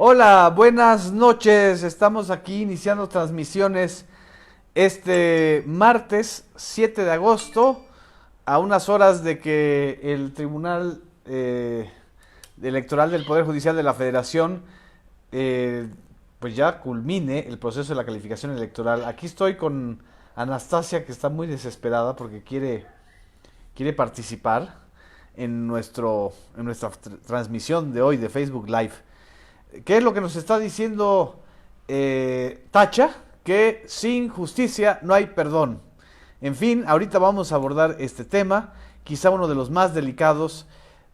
Hola, buenas noches. Estamos aquí iniciando transmisiones este martes 7 de agosto, a unas horas de que el Tribunal Electoral del Poder Judicial de la Federación eh, pues ya culmine el proceso de la calificación electoral. Aquí estoy con Anastasia, que está muy desesperada porque quiere participar en nuestra transmisión de hoy de Facebook Live. ¿Qué es lo que nos está diciendo Tacha? Que sin justicia no hay perdón. En fin, ahorita vamos a abordar este tema, quizá uno de los más delicados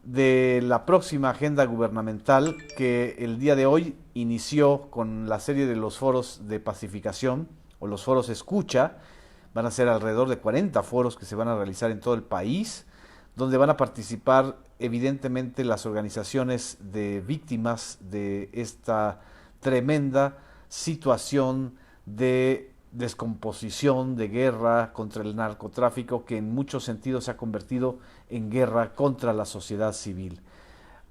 de la próxima agenda gubernamental, que el día de hoy inició con la serie de los foros de pacificación o los foros escucha. Van a ser alrededor de 40 foros que se van a realizar en todo el país, donde van a participar evidentemente las organizaciones de víctimas de esta tremenda situación de descomposición, de guerra contra el narcotráfico, que en muchos sentidos se ha convertido en guerra contra la sociedad civil.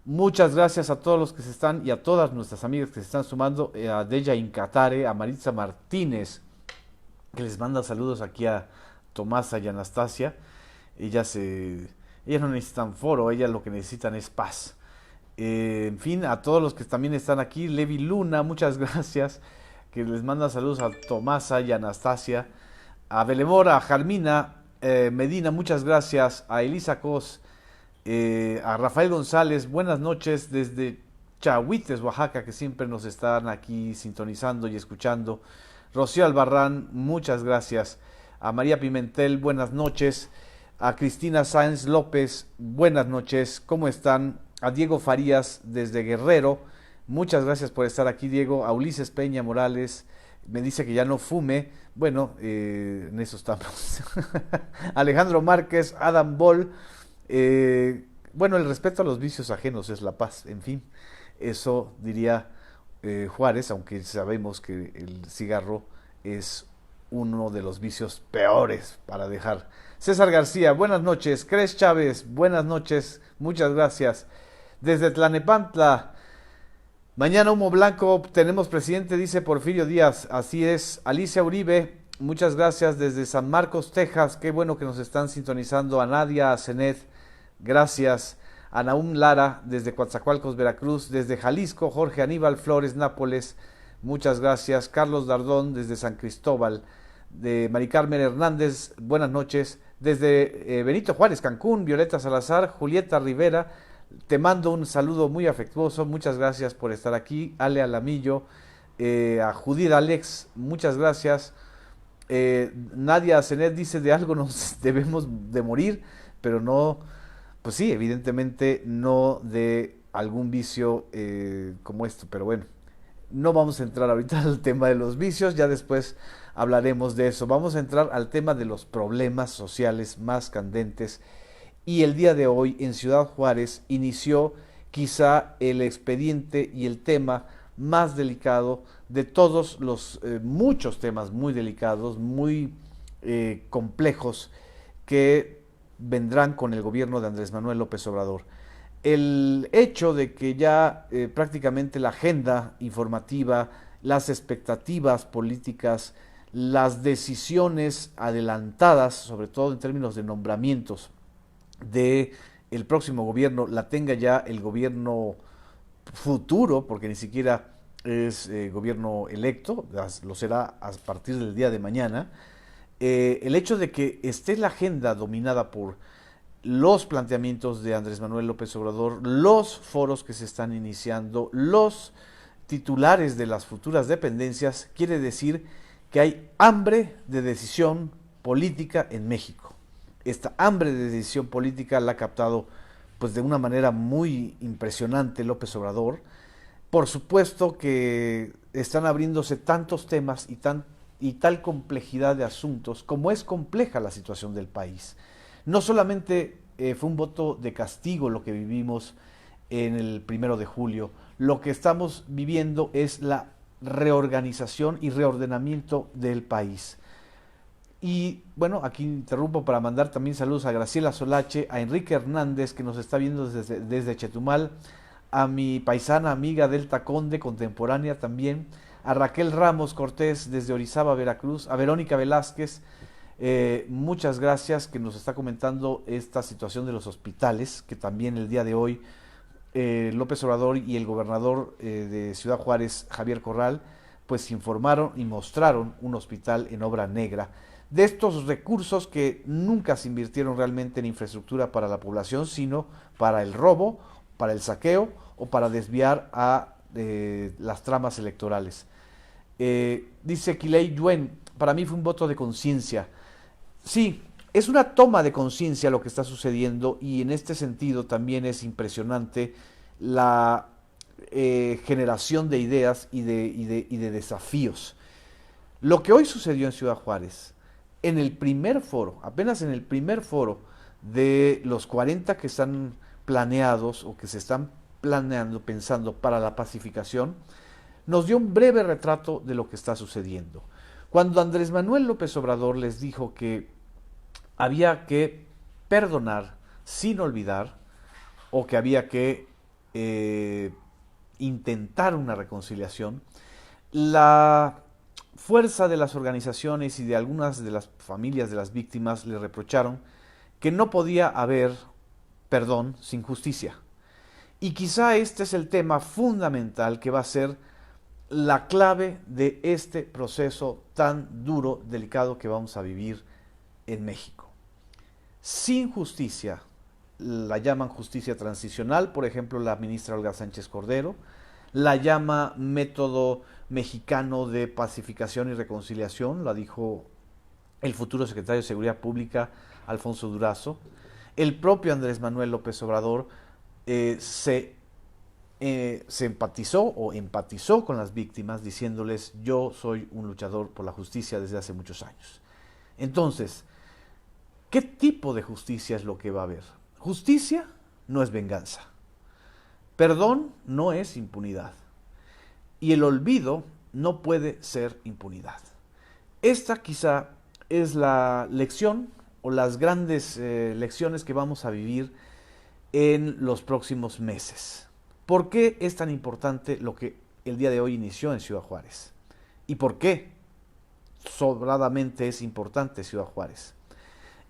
Muchas gracias a todos los que se están y a todas nuestras amigas que se están sumando, a Deya Incatare, a Maritza Martínez, que les manda saludos aquí a Tomasa y Anastasia. Ellas no necesitan foro, ellas lo que necesitan es paz. En fin, a todos los que también están aquí, Levi Luna, muchas gracias, que les manda saludos a Tomasa y Anastasia, a Belemora, a Jarmina Medina, muchas gracias, a Elisa Cos, a Rafael González, buenas noches desde Chahuites, Oaxaca, que siempre nos están aquí sintonizando y escuchando. Rocío Albarrán, muchas gracias. A María Pimentel, buenas noches. A Cristina Sáenz López, buenas noches. ¿Cómo están? A Diego Farías desde Guerrero, muchas gracias por estar aquí, Diego. A Ulises Peña Morales, me dice que ya no fume. Bueno, en eso estamos. Alejandro Márquez, Adam Boll. Bueno, el respeto a los vicios ajenos es la paz. En fin, eso diría Juárez, aunque sabemos que el cigarro es uno de los vicios peores para dejar. César García, buenas noches. Cres Chávez, buenas noches. Muchas gracias. Desde Tlanepantla, mañana humo blanco, tenemos presidente, dice Porfirio Díaz. Así es. Alicia Uribe, muchas gracias desde San Marcos, Texas. Qué bueno que nos están sintonizando. A Nadia, a Zenet, gracias. A Naum Lara, desde Coatzacoalcos, Veracruz. Desde Jalisco, Jorge Aníbal Flores, Nápoles, muchas gracias. Carlos Dardón, desde San Cristóbal. De Mari Carmen Hernández, buenas noches. Desde Benito Juárez, Cancún, Violeta Salazar, Julieta Rivera, te mando un saludo muy afectuoso, muchas gracias por estar aquí. Ale Alamillo, a Judith Alex, muchas gracias. Nadia Zenet dice: de algo nos debemos de morir, pero no, pues sí, evidentemente no de algún vicio como esto, pero bueno, no vamos a entrar ahorita al tema de los vicios, ya después hablaremos de eso. Vamos a entrar al tema de los problemas sociales más candentes. Y el día de hoy en Ciudad Juárez inició quizá el expediente y el tema más delicado de todos los muchos temas muy delicados, muy complejos, que vendrán con el gobierno de Andrés Manuel López Obrador. El hecho de que ya prácticamente la agenda informativa, las expectativas políticas, las decisiones adelantadas, sobre todo en términos de nombramientos de el próximo gobierno, la tenga ya el gobierno futuro, porque ni siquiera es gobierno electo, lo será a partir del día de mañana. El hecho de que esté la agenda dominada por los planteamientos de Andrés Manuel López Obrador, los foros que se están iniciando, los titulares de las futuras dependencias, quiere decir que hay hambre de decisión política en México. Esta hambre de decisión política la ha captado pues de una manera muy impresionante López Obrador. Por supuesto que están abriéndose tantos temas y tal complejidad de asuntos, como es compleja la situación del país. No solamente fue un voto de castigo lo que vivimos en el 1 de julio, lo que estamos viviendo es la reorganización y reordenamiento del país. Y bueno, aquí interrumpo para mandar también saludos a Graciela Solache, a Enrique Hernández, que nos está viendo desde Chetumal, a mi paisana amiga Delta Conde, contemporánea también, a Raquel Ramos Cortés desde Orizaba, Veracruz, a Verónica Velázquez, muchas gracias, que nos está comentando esta situación de los hospitales, que también el día de hoy López Obrador y el gobernador de Ciudad Juárez, Javier Corral, pues informaron y mostraron un hospital en obra negra. De estos recursos que nunca se invirtieron realmente en infraestructura para la población, sino para el robo, para el saqueo o para desviar a las tramas electorales. Dice Kilei Yuen, para mí fue un voto de conciencia. Sí, es una toma de conciencia lo que está sucediendo, y en este sentido también es impresionante la generación de ideas y de desafíos. Lo que hoy sucedió en Ciudad Juárez, en el primer foro, apenas en el primer foro de los 40 que están planeados o que se están planeando, pensando para la pacificación, nos dio un breve retrato de lo que está sucediendo. Cuando Andrés Manuel López Obrador les dijo que había que perdonar sin olvidar, o que había que intentar una reconciliación, la fuerza de las organizaciones y de algunas de las familias de las víctimas le reprocharon que no podía haber perdón sin justicia. Y quizá este es el tema fundamental que va a ser la clave de este proceso tan duro, delicado que vamos a vivir en México. Sin justicia, la llaman justicia transicional, por ejemplo, la ministra Olga Sánchez Cordero, la llama método mexicano de pacificación y reconciliación, la dijo el futuro secretario de Seguridad Pública, Alfonso Durazo. El propio Andrés Manuel López Obrador se empatizó con las víctimas, diciéndoles: yo soy un luchador por la justicia desde hace muchos años. Entonces, ¿qué tipo de justicia es lo que va a haber? Justicia no es venganza. Perdón no es impunidad. Y el olvido no puede ser impunidad. Esta quizá es la lección o las grandes lecciones que vamos a vivir en los próximos meses. ¿Por qué es tan importante lo que el día de hoy inició en Ciudad Juárez? ¿Y por qué sobradamente es importante Ciudad Juárez?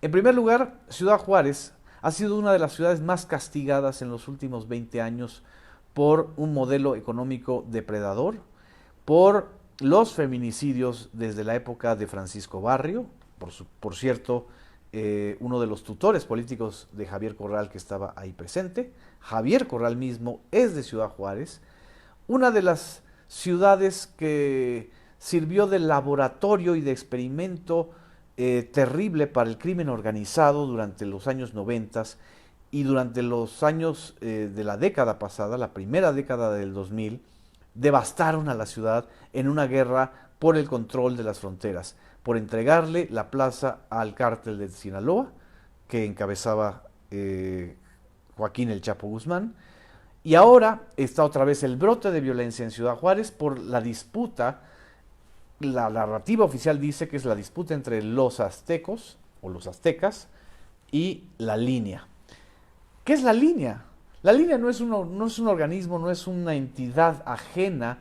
En primer lugar, Ciudad Juárez ha sido una de las ciudades más castigadas en los últimos 20 años por un modelo económico depredador, por los feminicidios desde la época de Francisco Barrio, por cierto, uno de los tutores políticos de Javier Corral que estaba ahí presente. Javier Corral mismo es de Ciudad Juárez, una de las ciudades que sirvió de laboratorio y de experimento terrible para el crimen organizado durante los años 90 y durante los años de la década pasada, la primera década del 2000, devastaron a la ciudad en una guerra por el control de las fronteras, por entregarle la plaza al cártel de Sinaloa, que encabezaba Joaquín El Chapo Guzmán. Y ahora está otra vez el brote de violencia en Ciudad Juárez por la disputa. La narrativa oficial dice que es la disputa entre los aztecos o los aztecas y la línea. ¿Qué es la línea? La línea no es un organismo, no es una entidad ajena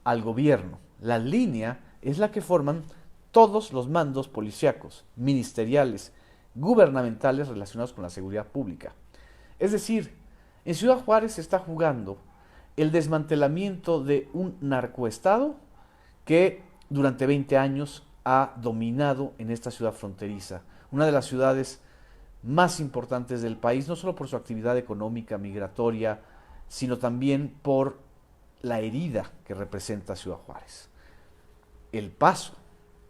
al gobierno. La línea es la que forman todos los mandos policíacos, ministeriales, gubernamentales relacionados con la seguridad pública. Es decir, en Ciudad Juárez se está jugando el desmantelamiento de un narcoestado que durante 20 años ha dominado en esta ciudad fronteriza, una de las ciudades más importantes del país, no solo por su actividad económica, migratoria, sino también por la herida que representa Ciudad Juárez. El Paso,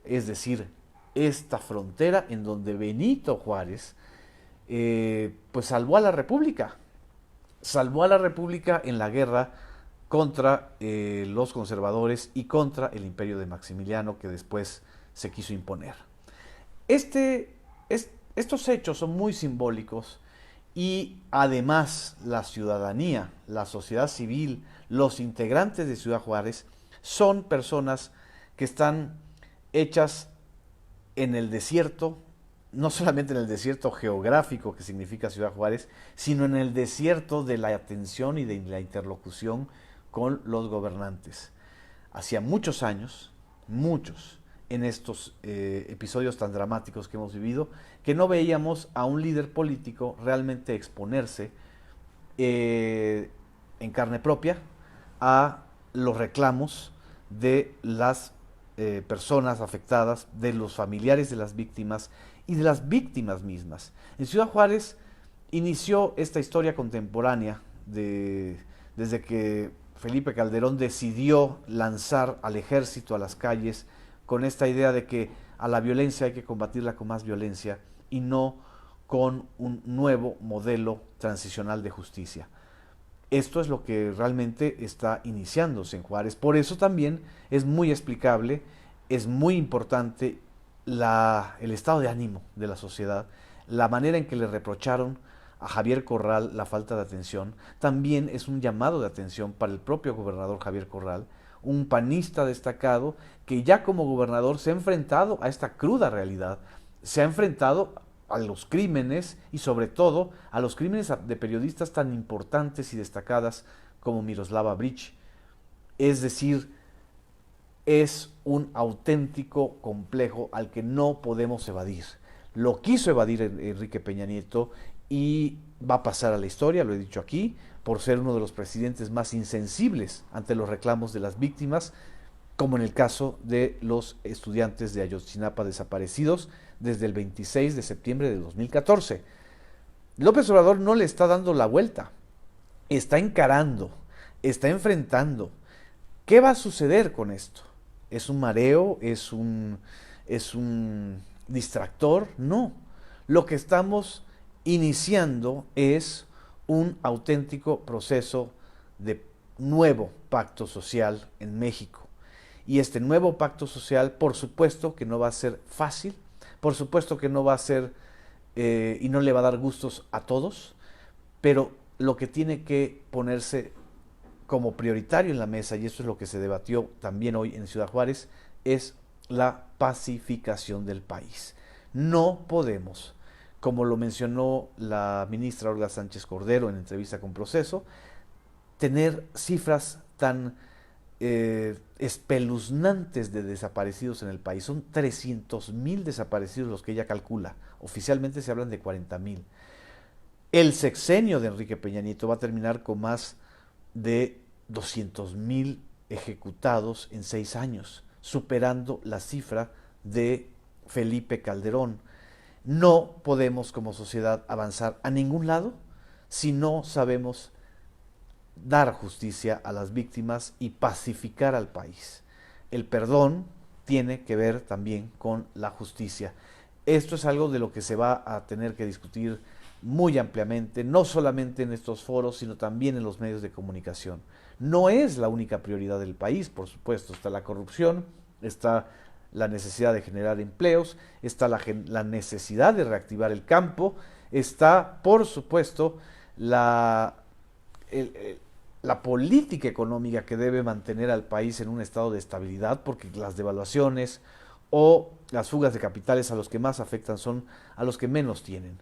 es decir, esta frontera en donde Benito Juárez pues salvó a la República en la guerra contra los conservadores y contra el imperio de Maximiliano, que después se quiso imponer. Estos hechos son muy simbólicos, y además la ciudadanía, la sociedad civil, los integrantes de Ciudad Juárez son personas que están hechas en el desierto no solamente en el desierto geográfico que significa Ciudad Juárez, sino en el desierto de la atención y de la interlocución con los gobernantes. Hacía muchos años, muchos, en estos episodios tan dramáticos que hemos vivido, que no veíamos a un líder político realmente exponerse en carne propia a los reclamos de las personas afectadas, de los familiares de las víctimas y de las víctimas mismas. En Ciudad Juárez inició esta historia contemporánea desde que Felipe Calderón decidió lanzar al ejército a las calles con esta idea de que a la violencia hay que combatirla con más violencia y no con un nuevo modelo transicional de justicia. Esto es lo que realmente está iniciándose en Juárez. Por eso también es muy explicable, es muy importante el estado de ánimo de la sociedad, la manera en que le reprocharon a Javier Corral la falta de atención. También es un llamado de atención para el propio gobernador Javier Corral, un panista destacado que ya como gobernador se ha enfrentado a esta cruda realidad, se ha enfrentado a los crímenes y sobre todo a los crímenes de periodistas tan importantes y destacadas como Miroslava Breach. Es decir, es un auténtico complejo al que no podemos evadir. Lo quiso evadir Enrique Peña Nieto y va a pasar a la historia, lo he dicho aquí, por ser uno de los presidentes más insensibles ante los reclamos de las víctimas, como en el caso de los estudiantes de Ayotzinapa desaparecidos desde el 26 de septiembre de 2014. López Obrador no le está dando la vuelta, está encarando, está enfrentando. ¿Qué va a suceder con esto? ¿Es un mareo? ¿Es un distractor? No. Lo que estamos iniciando es un auténtico proceso de nuevo pacto social en México. Y este nuevo pacto social, por supuesto que no va a ser fácil, por supuesto que no va a ser y no le va a dar gustos a todos, pero lo que tiene que ponerse como prioritario en la mesa, y eso es lo que se debatió también hoy en Ciudad Juárez, es la pacificación del país. No podemos, como lo mencionó la ministra Olga Sánchez Cordero en entrevista con Proceso, tener cifras tan espeluznantes de desaparecidos en el país. Son 300,000 desaparecidos los que ella calcula. Oficialmente se hablan de 40,000. El sexenio de Enrique Peña Nieto va a terminar con más de 200,000 ejecutados en 6 años, superando la cifra de Felipe Calderón. No podemos como sociedad avanzar a ningún lado si no sabemos dar justicia a las víctimas y pacificar al país. El perdón tiene que ver también con la justicia. Esto es algo de lo que se va a tener que discutir muy ampliamente, no solamente en estos foros, sino también en los medios de comunicación. No es la única prioridad del país, por supuesto. Está la corrupción, está la necesidad de generar empleos, está la necesidad de reactivar el campo, está, por supuesto, la política económica que debe mantener al país en un estado de estabilidad, porque las devaluaciones o las fugas de capitales a los que más afectan son a los que menos tienen.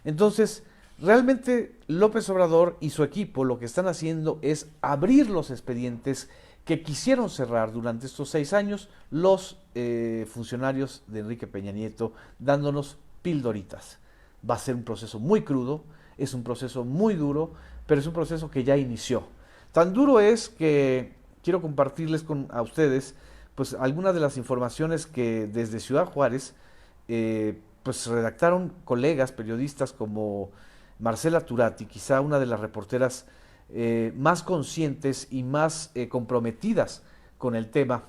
Entonces, realmente López Obrador y su equipo lo que están haciendo es abrir los expedientes que quisieron cerrar durante estos 6 años los funcionarios de Enrique Peña Nieto, dándonos pildoritas. Va a ser un proceso muy crudo, es un proceso muy duro, pero es un proceso que ya inició. Tan duro es que quiero compartirles a ustedes pues algunas de las informaciones que desde Ciudad Juárez pues redactaron colegas periodistas como Marcela Turati, quizá una de las reporteras más conscientes y más comprometidas con el tema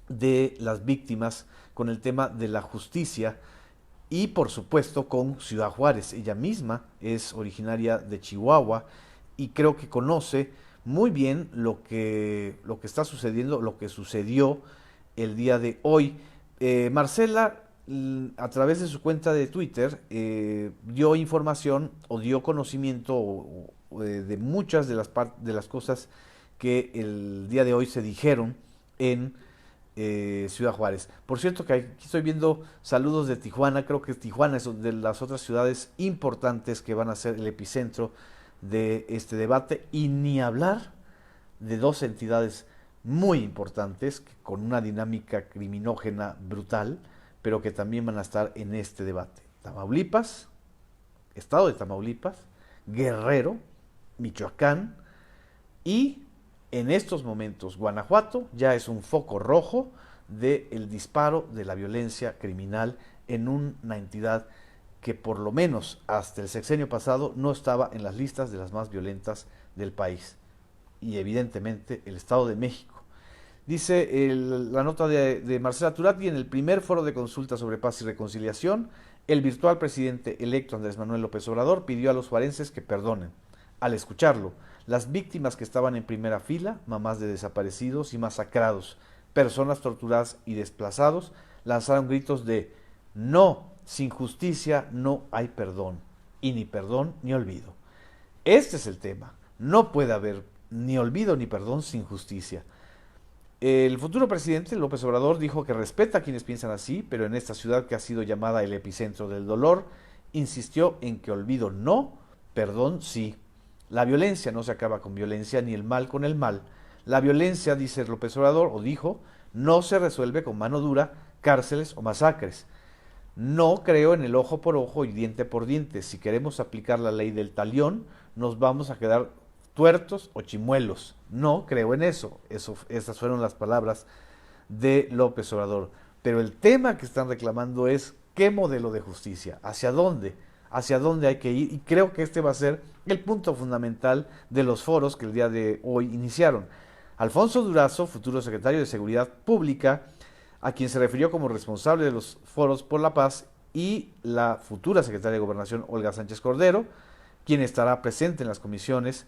de las víctimas, con el tema de la justicia y por supuesto con Ciudad Juárez. Ella misma es originaria de Chihuahua y creo que conoce muy bien lo que está sucediendo, lo que sucedió el día de hoy. Marcela, a través de su cuenta de Twitter, dio información o dio conocimiento de muchas de las cosas que el día de hoy se dijeron en Ciudad Juárez. Por cierto que aquí estoy viendo saludos de Tijuana, creo que Tijuana es de las otras ciudades importantes que van a ser el epicentro de este debate, y ni hablar de dos entidades muy importantes con una dinámica criminógena brutal, pero que también van a estar en este debate. Tamaulipas, estado de Tamaulipas, Guerrero, Michoacán, y en estos momentos Guanajuato ya es un foco rojo del disparo de la violencia criminal en una entidad que por lo menos hasta el sexenio pasado no estaba en las listas de las más violentas del país. Y evidentemente el Estado de México. Dice la nota de Marcela Turati: en el primer foro de consulta sobre paz y reconciliación, el virtual presidente electo Andrés Manuel López Obrador pidió a los juarenses que perdonen. Al escucharlo, las víctimas que estaban en primera fila, mamás de desaparecidos y masacrados, personas torturadas y desplazados, lanzaron gritos de no, sin justicia no hay perdón, y ni perdón ni olvido. Este es el tema. No puede haber ni olvido ni perdón sin justicia. El futuro presidente López Obrador dijo que respeta a quienes piensan así, pero en esta ciudad que ha sido llamada el epicentro del dolor, insistió en que olvido no, perdón sí. La violencia no se acaba con violencia, ni el mal con el mal. La violencia, dice López Obrador, o dijo, no se resuelve con mano dura, cárceles o masacres. No creo en el ojo por ojo y diente por diente. Si queremos aplicar la ley del talión, nos vamos a quedar tuertos o chimuelos. No creo en eso. Esas fueron las palabras de López Obrador. Pero el tema que están reclamando es qué modelo de justicia, hacia dónde hay que ir, y creo que este va a ser el punto fundamental de los foros que el día de hoy iniciaron. Alfonso Durazo, futuro secretario de Seguridad Pública, a quien se refirió como responsable de los foros por la paz, y la futura secretaria de Gobernación, Olga Sánchez Cordero, quien estará presente en las comisiones,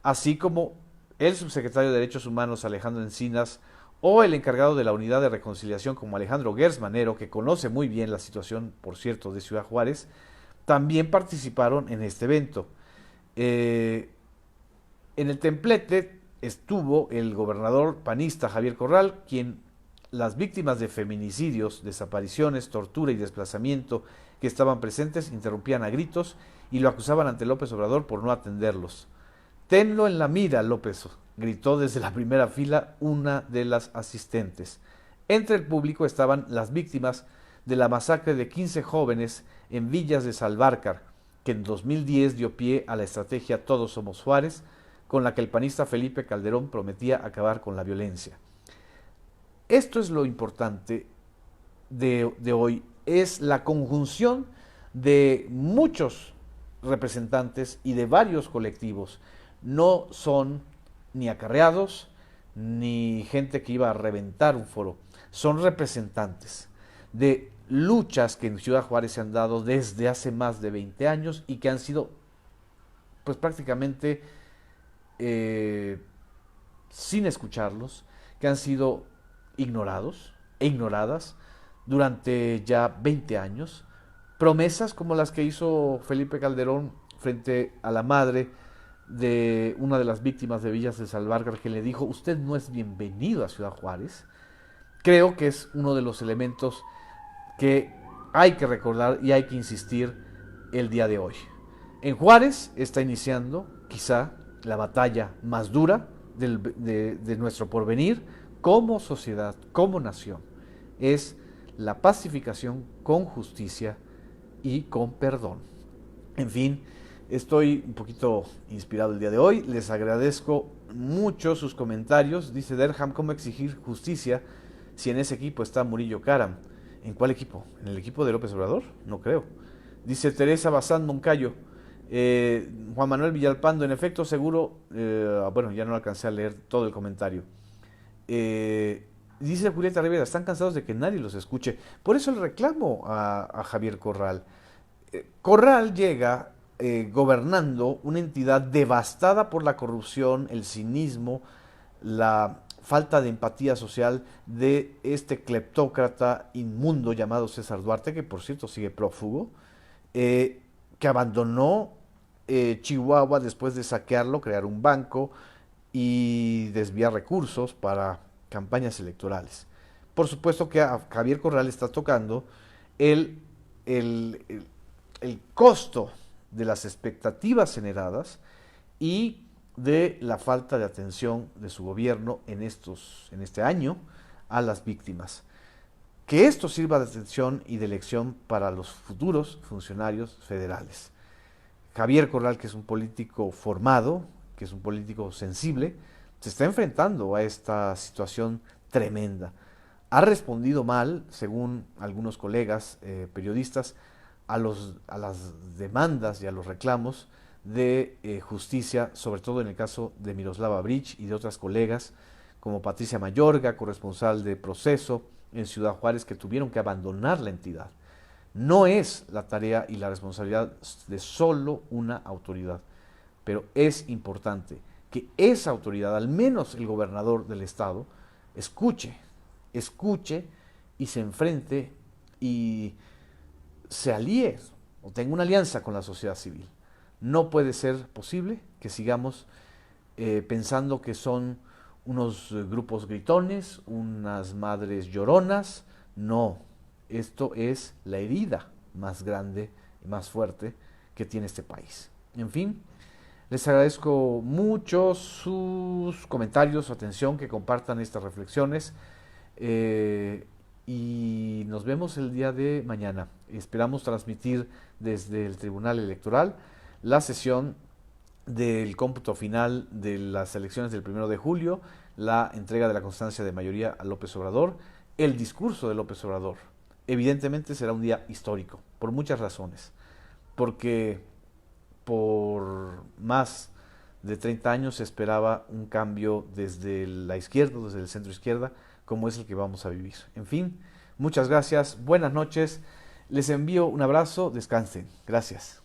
así como el subsecretario de Derechos Humanos, Alejandro Encinas, o el encargado de la Unidad de Reconciliación, como Alejandro Gersmanero, que conoce muy bien la situación, por cierto, de Ciudad Juárez, también participaron en este evento. En el templete estuvo el gobernador panista Javier Corral, quien las víctimas de feminicidios, desapariciones, tortura y desplazamiento que estaban presentes interrumpían a gritos y lo acusaban ante López Obrador por no atenderlos. Tenlo en la mira, López, gritó desde la primera fila una de las asistentes. Entre el público estaban las víctimas de la masacre de 15 jóvenes en Villas de Salvarcar, que en 2010 dio pie a la estrategia Todos Somos Juárez, con la que el panista Felipe Calderón prometía acabar con la violencia. Esto es lo importante de hoy, es la conjunción de muchos representantes y de varios colectivos. No son ni acarreados ni gente que iba a reventar un foro, son representantes de luchas que en Ciudad Juárez se han dado desde hace más de 20 años y que han sido pues prácticamente sin escucharlos, que han sido ignorados e ignoradas durante ya 20 años. Promesas como las que hizo Felipe Calderón frente a la madre de una de las víctimas de Villas de Salvarcar, que le dijo: usted no es bienvenido a Ciudad Juárez. Creo que es uno de los elementos que hay que recordar y hay que insistir el día de hoy. En Juárez está iniciando quizá la batalla más dura de nuestro porvenir como sociedad, como nación. Es la pacificación con justicia y con perdón. En fin, estoy un poquito inspirado el día de hoy. Les agradezco mucho sus comentarios. Dice Derham: ¿cómo exigir justicia si en ese equipo está Murillo Karam? ¿En cuál equipo? ¿En el equipo de López Obrador? No creo. Dice Teresa Bazán Moncayo: Juan Manuel Villalpando, en efecto, seguro. Bueno, ya no alcancé a leer todo el comentario. Dice Julieta Rivera: están cansados de que nadie los escuche. Por eso el reclamo a Javier Corral. Corral llega gobernando una entidad devastada por la corrupción, el cinismo, la falta de empatía social de este cleptócrata inmundo llamado César Duarte, que por cierto sigue prófugo, que abandonó Chihuahua después de saquearlo, crear un banco y desviar recursos para campañas electorales. Por supuesto que a Javier Corral está tocando el, el, el- el costo de las expectativas generadas y de la falta de atención de su gobierno en este año a las víctimas. Que esto sirva de atención y de lección para los futuros funcionarios federales. Javier Corral, que es un político formado, que es un político sensible, se está enfrentando a esta situación tremenda. Ha respondido mal, según algunos colegas periodistas, a las demandas y a los reclamos de justicia, sobre todo en el caso de Miroslava Bridge y de otras colegas, como Patricia Mayorga, corresponsal de Proceso en Ciudad Juárez, que tuvieron que abandonar la entidad. No es la tarea y la responsabilidad de solo una autoridad, pero es importante que esa autoridad, al menos el gobernador del estado, escuche, escuche y se enfrente y se alíe o tenga una alianza con la sociedad civil. No puede ser posible que sigamos pensando que son unos grupos gritones, unas madres lloronas. No, esto es la herida más grande y más fuerte que tiene este país. En fin, les agradezco mucho sus comentarios, su atención, que compartan estas reflexiones y nos vemos el día de mañana. Esperamos transmitir desde el Tribunal Electoral la sesión del cómputo final de las elecciones del 1 de julio, la entrega de la constancia de mayoría a López Obrador, el discurso de López Obrador. Evidentemente será un día histórico, por muchas razones, porque por más de 30 años se esperaba un cambio desde la izquierda, desde el centro izquierda, como es el que vamos a vivir. En fin, muchas gracias, buenas noches, les envío un abrazo, descansen, gracias.